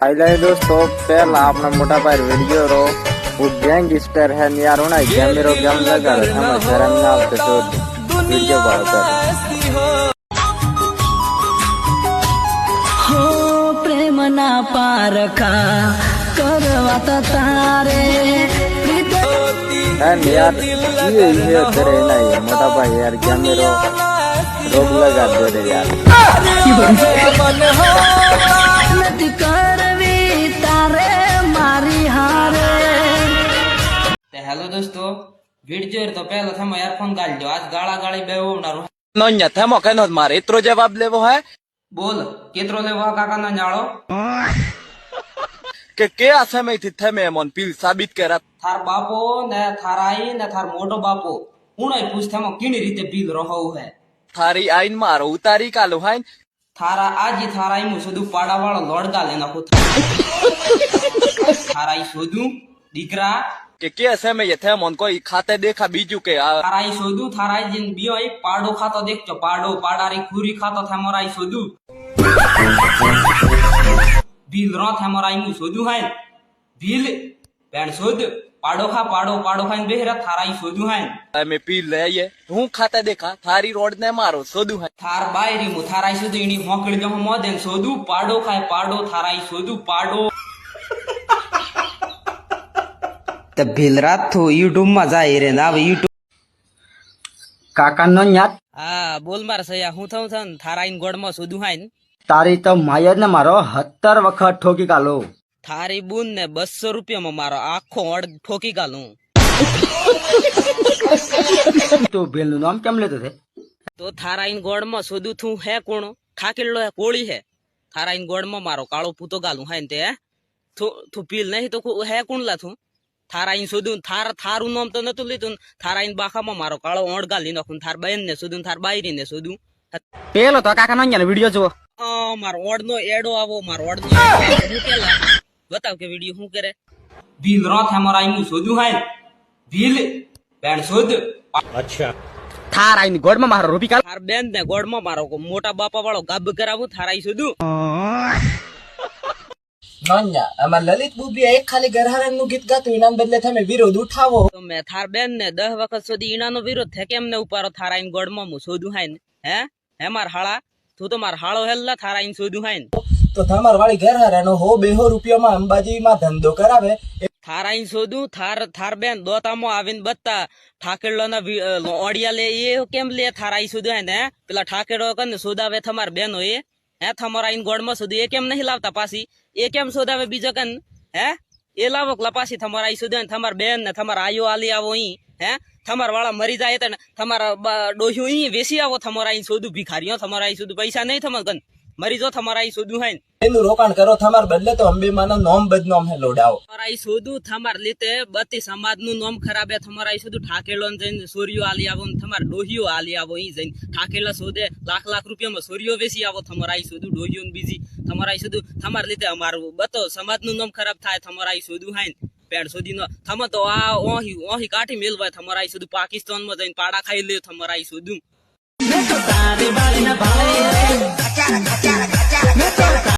पहले दोस्तों पहला अपना मोटा भाई वीडियो रो वो गैंगस्टर है यार ना गेम मेरो गेम लगा रहा हम शर्म ना आते तो वीडियो बनाकर हो प्रेम ना पारखा करवाता तारे है यार ये तेरे ना ये मोटा भाई यार गेम मेरो रोग लगा दे रे यार નથી કરવી તારે મારી હારે। हेलो दोस्तों वीडियो तो पहले थम एयरफोन गाल दो आज गाला गाली बेवनारू नोन्या थेमो केनो मारे इतरो जवाब लेवो है बोल केतरो लेवो काका ना जाड़ो के समय थी थेमे मोन पील साबित करा थार बापो ने थाराई ने थार मोटो बापो उणे पूछ थमो किनी रीते बिल रहो है थारी आइन मारो उतारी कालो है थारा आज थाराई मु सुदू पाड़ा वाळो लोडगा लेना को थाराई सुदू दीकरा के समय ये थे मोन कोई खाते देखा बीजू के थाराई सुदू थाराई जिन बियोई पाड़ो खातो देखचो पाड़ो पाड़ारी खूरी खातो थे मोराई सुदू बिल रो थे मोराई मु सुदू है बिल पेन सुद पाड़ो खा पाड़ो खाइन बेहरा थाराई सुदू है मैं पील ले ये हूं खाते देखा थारी रोड ने मारो सोदू है थार बायरी मु थाराई सुदू इनी होकड़ जो मोदेन सोदू पाड़ो खाए पाड़ो थाराई सोदू पाड़ो ते भीलरात थो यूट्यूब में जाई रे ना यूट्यूब काका नो याद હા બોલ માર સયા હું થઉં થન થારાઈન ગોડમાં સોધું હાઈન તારી તો માયર ને મારો 70 વખત ઠોકી કાલો થારી બુન ને 200 રૂપિયામાં મારો આખો ઓડ ઠોકી ગાલું તું બેલ નું નામ કેમ લેતો છે તો થારાઈન ગોડમાં સોધું થું હે કોણ ખાકેલો હે કોળી હે થારાઈન ગોડમાં મારો કાળો પૂતો ગાલું હાઈન તે તું પીલ નહીં તો હે કોણ લા તું થારાઈન સોધું થારું નામ તો નતું લીધું થારાઈન બાખામાં મારો કાળો ઓડ ગાલી નાખું થાર બેન ને સોધું થાર બાયરી ને સોધું પેલો તો કાકા નો વિડિયો જો મારો ઓડ નો એડો આવો મારો ઓડ નો હું કેલા बताओ के वीडियो हूं करे भील रात हमारा आई मु सोदू है भील बेन सोद अच्छा थार आइन गोड में मारो रूपी काल थार बेन ने गोड में मारो को मोटा बापा वालो गब करावू थार आई सोदू नोन्या अमर ललित बुबिया एक खाली गरहारन नु गीत गातो इनाम बदले थमे विरोध उठावो तो मैं थार बेन ने 10 वक्त सोदी इना नो विरोध थे केम ने उपारो थार आइन गोड में मु सोदू है हे मार हाड़ा तू तो मार हाड़ो हेल्ला थार आइन सोदू है तो तमार वाली गरहारनो हो बेहो रुपया में अंबाजी में धंधो करावे थार आइन सोदू थार बेन दोतामो आविन बत्ता ठाकेलो ना ओडिया ले ये केम ले थार आई सोदू है ने पेला ठाकेडो कन सोदावे थमार बेन हो ये हे थमारा इन गोड में सोदू ये केम नहीं लावता पासी ये केम सोदावे बीजो कन हे ये लावो लपासी थमारा आई सोदू थमार बेन ने थमार आयो आली आवो ही हे थमार वाला मरी जाए तो थमारा डोहियो ही वेसी आवो थमारा इन सोदू भिखारियो थमारा आई सोदू पैसा नहीं थमर कन मरी जो थमारा आई सोदू है एनु रोकाण करो थमार बदले तो अंबे मानो नोम बदनाम है लोडाओ थमारा आई सोदू थमार लेते बत्ती समाज नु नोम खराब है थमारा आई सोदू ठाकेलो जैन सोरियो आली आवो थमार डोहियो आली आवो ही जैन ठाकेला सोदे लाख रुपया में सोरियो वेसी आवो थमारा आई सोदू डोहियो बीजी थमारा आई सोदू थमार लेते अमार बतो समाज नु नोम खराब थाय थमारा आई सोदू है पेड़ सोदी नो थम तो आ ओही काठी मेलवा थमारा आई सोदू पाकिस्तान में जैन पाड़ा खाई ले थमारा आई सोदू तारी बारी ना भाई